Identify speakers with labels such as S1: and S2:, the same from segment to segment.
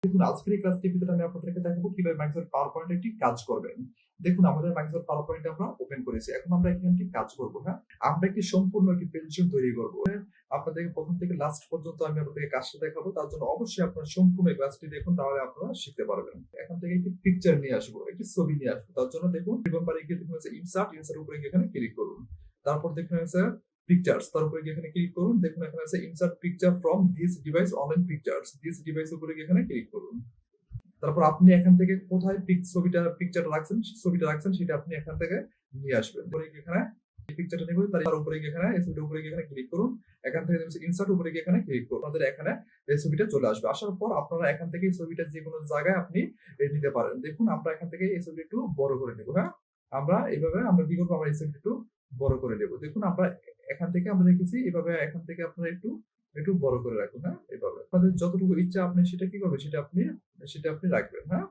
S1: দেখুন আজকের এই ক্লাসটির ভিতরে আমি আপনাদেরকে দেখাবো কিভাবে Microsoft PowerPoint একটি কাজ করবেন। দেখুন আমাদের Microsoft PowerPoint আমরা ওপেন করেছি। এখন আমরা এখানে একটি কাজ করব, হ্যাঁ? আমরা একটি সম্পূর্ণ একটি প্রেজেন্টেশন তৈরি করব। আপনাদেরকে ১ম থেকে লাস্ট পর্যন্ত আমি আপনাদেরকে কাজটা দেখাবো। তার জন্য অবশ্যই আপনারা সম্পূর্ণ এই ক্লাসটি দেখুন, তাহলে আপনারা শিখতে পারবেন। এখান থেকে একটি পিকচার নিয়ে আসবো, একটি ছবি নিয়ে আসবো। তার জন্য দেখুন রিবন বারে গিয়ে দেখুন ইনসার্ট, ইনসার্ট উপরে গিয়ে এখানে ক্লিক করুন। তারপর দেখুন পিকচার্স, তার উপরে গিয়ে এখানে ক্লিক করুন। দেখুন এখানে আছে insert picture from this device online pictures. This device উপরে গিয়ে এখানে ক্লিক করুন। তারপর আপনি এখান থেকে কোথায় পিকচারটা রাখছেন সেটা আপনি এখান থেকে নিয়ে আসবেন। পরে এখানে এই পিকচারটা নিবেন, তার উপরে গিয়ে এখানে এই ছবিটার উপরে গিয়ে এখানে ক্লিক করুন। এখান থেকে ইনসার্ট উপরে গিয়ে এখানে ক্লিক করুন। আপনাদের এখানে এই ছবিটা চলে আসবে। আসার পর আপনারা এখান থেকে এই ছবিটা যেকোনো জায়গায় আপনি নিতে পারেন। দেখুন আমরা এখান থেকে এই ছবিটা একটু বড় করে নেব, হ্যাঁ? আমরা এইভাবে আমরা কি করব, আমরা এই ছবিটা একটু বড় করে নেব। দেখুন আমরা এখান থেকে আমরা রেখেছি, এভাবে এখান থেকে আপনারা একটু একটু বড় করে রাখুন, হ্যাঁ? এভাবে। আপনাদের যতটুকু ইচ্ছা আপনি সেটা কি করবেন, সেটা আপনি রাখবেন, হ্যাঁ?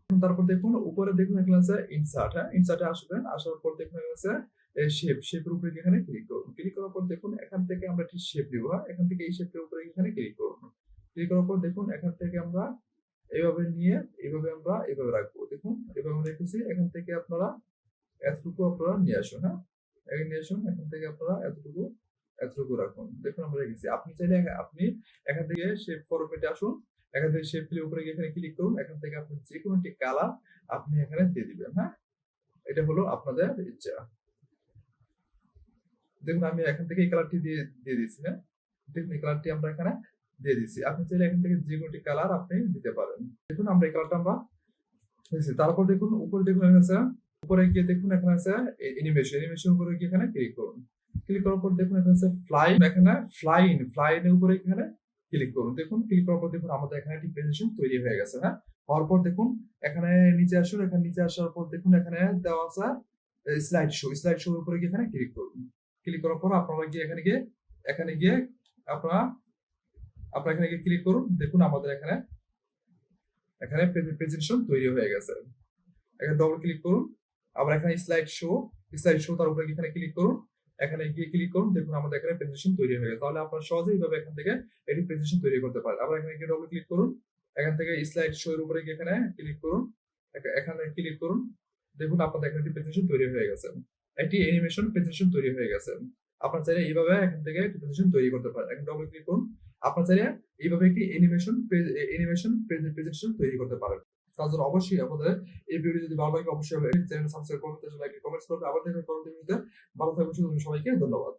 S1: তারপর দেখুন উপরে দেখুন এখানে আছে ইনসার্ট, হ্যাঁ? ইনসার্টে আসবেন। আসার পর দেখুন এখানে আছে শেপের উপরে এখানে ক্লিক করুন। ক্লিক করার পর দেখুন এখান থেকে আমরা একটি শেপ নিব, হ্যাঁ? এখান থেকে এই শেপের উপরে এখানে ক্লিক করুন। ক্লিক করার পর দেখুন এখান থেকে আমরা এভাবে নিয়ে আমরা এভাবে রাখবো। দেখুন এভাবে রেখেছি। এখান থেকে আপনারা এতটুকু আপনারা নিয়ে আসুন, হ্যাঁ? নিয়ে আসুন। এখান থেকে আপনারা এতটুকু রাখুন। দেখুন আমরা রেখেছি। আপনি চাইলে আপনি এখান থেকে শেপ ফরম্যাটে আসুন। এখান থেকে শেপ ফিলের উপরে গিয়ে এখানে ক্লিক করুন। এখান থেকে আপনি যেকোনো একটি কালার আপনি এখানে দিয়ে দিবেন, হ্যাঁ? এটা হলো আপনাদের ইচ্ছা। দেখুন আমি এখান থেকে এই কালারটি দিয়ে দিয়েছি, হ্যাঁ? দেখুন এই কালারটি আমরা এখানে দিয়ে দিচ্ছি। আপনি চাইলে এখান থেকে যেকোনো একটি কালার আপনি দিতে পারেন। দেখুন আমরা এই কালারটা আমরা দিয়েছি। তারপর দেখুন উপরে দেখুন এখানে আছে, উপরে গিয়ে দেখুন এখানে আছে অ্যানিমেশন উপরে গিয়ে এখানে ক্লিক করুন। ক্লিক করার পর দেখুন এখানে আছে ফ্লাইন এর উপরে এখানে ক্লিক করুন। দেখুন ক্লিক করার পর দেখুন আমাদের এখানে একটি প্রেজেন্টেশন তৈরি হয়ে গেছে, হ্যাঁ? হওয়ার পর দেখুন এখানে নিচে আসুন। এখানে নিচে আসার পর দেখুন এখানে দেওয়া আছে স্লাইড শো এর উপরে গিয়ে এখানে ক্লিক করুন। ক্লিক করার পর আপনারা গিয়ে এখানে গিয়ে আপনারা এখানে গিয়ে ক্লিক করুন। দেখুন আমাদের এখানে প্রেজেন্টেশন তৈরি হয়ে গেছে। এখানে ডবল ক্লিক করুন। আবার এখানে স্লাইড শো তার উপরে এখানে ক্লিক করুন। এখানে গিয়ে ক্লিক করুন। দেখুন আমাদের এখানে প্রেজেন্টেশন তৈরি হয়ে গেছে। তাহলে আপনারা সহজেই এইভাবে এখান থেকে এটি প্রেজেন্টেশন তৈরি করতে পারেন। আবার এখানে গিয়ে ডবল ক্লিক করুন। এখান থেকে স্লাইড শো এর উপরে গিয়ে এখানে ক্লিক করুন। এখানে ক্লিক করুন। দেখুন আপনাদের এখানে একটি প্রেজেন্টেশন তৈরি হয়ে গেছে। একটি অ্যানিমেশন প্রেজেন্টেশন তৈরি হয়ে গেছে। আপনারা চাইলে এইভাবে এখান থেকে একটি প্রেজেন্টেশন তৈরি করতে পারেন। এখন ডবল ক্লিক করুন। আপনারা চাইলে এইভাবে একটি অ্যানিমেশন প্রেজেন্টেশন তৈরি করতে পারেন। তার জন্য অবশ্যই আপনাদের এই ভিডিও যদি ভালো লাগে অবশ্যই চ্যানেল সাবস্ক্রাইব করবেন, লাইক কমেন্টস করবেন। আবার দেখা হবে পরবর্তী ভিডিওতে। ভালো থাকবেন সবাইকে ধন্যবাদ।